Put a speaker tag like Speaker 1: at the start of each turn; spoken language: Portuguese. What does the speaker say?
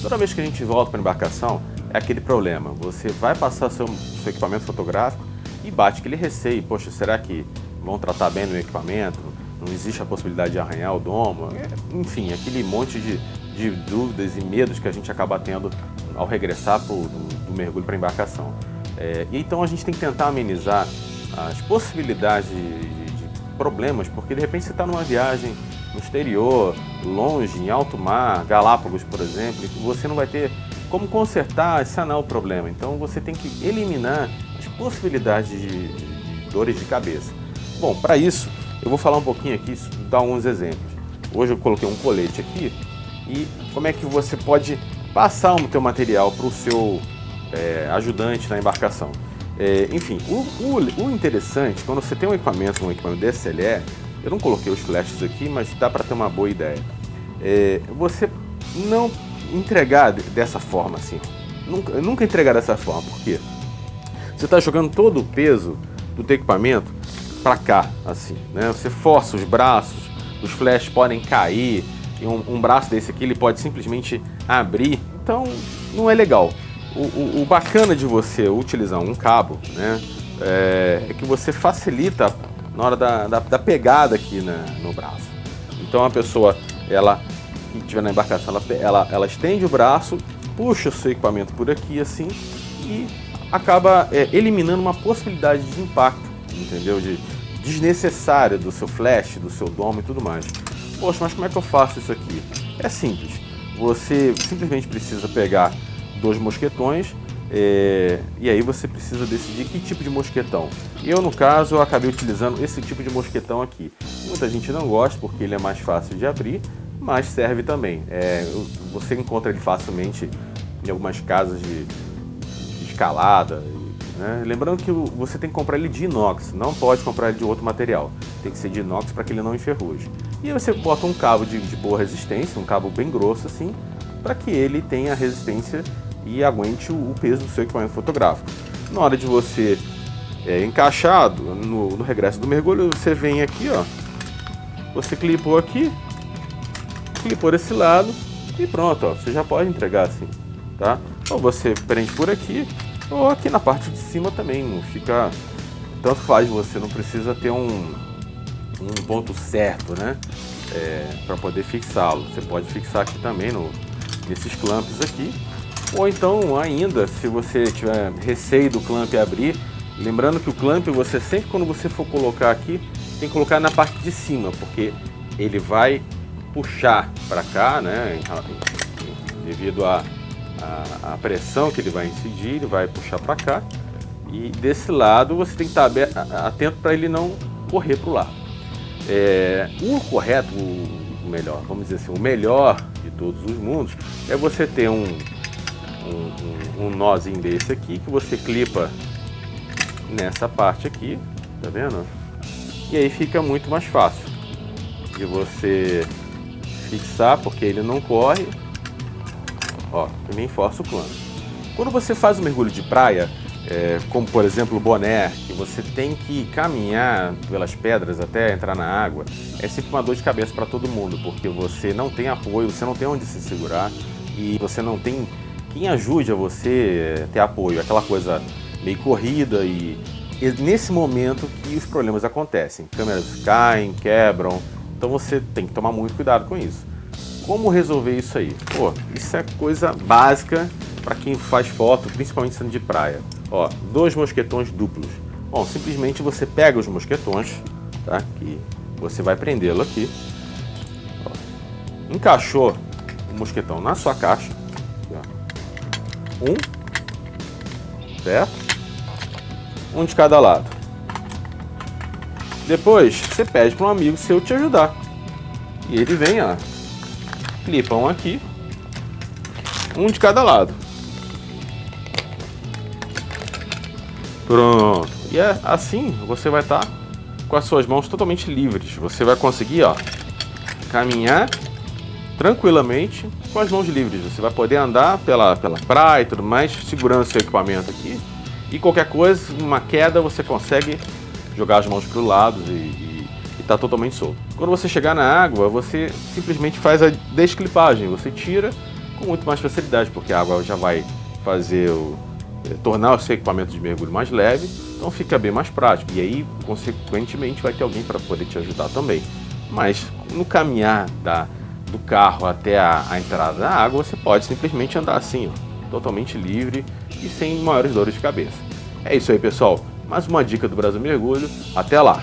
Speaker 1: Toda vez que a gente volta para a embarcação, é aquele problema. Você vai passar seu equipamento fotográfico e bate aquele receio. Poxa, será que vão tratar bem no equipamento? Não existe a possibilidade de arranhar o domo? Enfim, aquele monte de dúvidas e medos que a gente acaba tendo ao regressar do mergulho para a embarcação. E então a gente tem que tentar amenizar as possibilidades de problemas, porque de repente você está numa viagem no exterior, longe, em alto mar, Galápagos, por exemplo, e você não vai ter como consertar, sanar o problema. Então você tem que eliminar as possibilidades de dores de cabeça. Bom, para isso, eu vou falar um pouquinho aqui, dar alguns exemplos. Hoje eu coloquei um colete aqui e como é que você pode passar o teu material para o seu ajudante na embarcação. Enfim, o interessante, quando você tem um equipamento DSLR, eu não coloquei os flashes aqui, mas dá para ter uma boa ideia. Você não entregar dessa forma assim, nunca entregar dessa forma, porque você está jogando todo o peso do teu equipamento para cá, assim, né? Você força os braços, os flashes podem cair, e um braço desse aqui ele pode simplesmente abrir, então não é legal. O bacana de você utilizar um cabo, né, é que você facilita na hora da pegada aqui no braço. Então a pessoa, ela que estiver na embarcação, ela estende o braço, puxa o seu equipamento por aqui assim e acaba eliminando uma possibilidade de impacto, entendeu? Desnecessário do seu flash, do seu domo e tudo mais. Poxa, mas como é que eu faço isso aqui? É simples. Você simplesmente precisa pegar 2 mosquetões e aí você precisa decidir que tipo de mosquetão. Eu, no caso, eu acabei utilizando esse tipo de mosquetão aqui. Muita gente não gosta porque ele é mais fácil de abrir, mas serve também. Você encontra ele facilmente em algumas casas de escalada, né? Lembrando que você tem que comprar ele de inox, não pode comprar ele de outro material. Tem que ser de inox para que ele não enferruje. E aí você bota um cabo de boa resistência, um cabo bem grosso assim, para que ele tenha resistência e aguente o peso do seu equipamento fotográfico. Na hora de você encaixar no regresso do mergulho, você vem aqui, ó, você clipou aqui, clipou desse lado e pronto, ó, você já pode entregar assim, tá? Ou você prende por aqui, ou aqui na parte de cima também, não fica, tanto faz, você não precisa ter um ponto certo, né, para poder fixá-lo. Você pode fixar aqui também nesses clamps aqui, ou então ainda, se você tiver receio do clamp abrir, lembrando que o clamp, você sempre, quando você for colocar aqui, tem que colocar na parte de cima, porque ele vai puxar para cá, né, devido à pressão que ele vai incidir, ele vai puxar para cá, e desse lado você tem que estar atento para ele não correr para o lado. O correto, o melhor, vamos dizer assim, o melhor de todos os mundos é você ter um nozinho desse aqui, que você clipa nessa parte aqui, tá vendo? E aí fica muito mais fácil de você fixar, porque ele não corre. Ó, também força o clamp. Quando você faz um mergulho de praia, como por exemplo o boné, que você tem que caminhar pelas pedras até entrar na água, é sempre uma dor de cabeça para todo mundo, porque você não tem apoio, você não tem onde se segurar e você não tem quem ajude a você ter apoio, aquela coisa meio corrida e nesse momento que os problemas acontecem, câmeras caem, quebram, então você tem que tomar muito cuidado com isso. Como resolver isso aí? Pô, isso é coisa básica para quem faz foto, principalmente sendo de praia. Ó, 2 mosquetões duplos. Bom, simplesmente você pega os mosquetões, tá? Que você vai prendê-lo aqui. Ó, encaixou o mosquetão na sua caixa. Aqui, ó. Certo? Um de cada lado. Depois você pede para um amigo seu te ajudar. E ele vem, ó. Clipa um aqui, um de cada lado. Pronto. E assim você vai estar com as suas mãos totalmente livres. Você vai conseguir, ó, caminhar tranquilamente com as mãos livres. Você vai poder andar pela praia e tudo mais, segurando seu equipamento aqui. E qualquer coisa, uma queda, você consegue jogar as mãos para os lados e está totalmente solto. Quando você chegar na água, você simplesmente faz a desclipagem. Você tira com muito mais facilidade, porque a água já vai fazer tornar o seu equipamento de mergulho mais leve, então fica bem mais prático. E aí, consequentemente, vai ter alguém para poder te ajudar também. Mas no caminhar do carro até a entrada da água, você pode simplesmente andar assim, ó, totalmente livre e sem maiores dores de cabeça. É isso aí, pessoal. Mais uma dica do Brasil Mergulho. Até lá!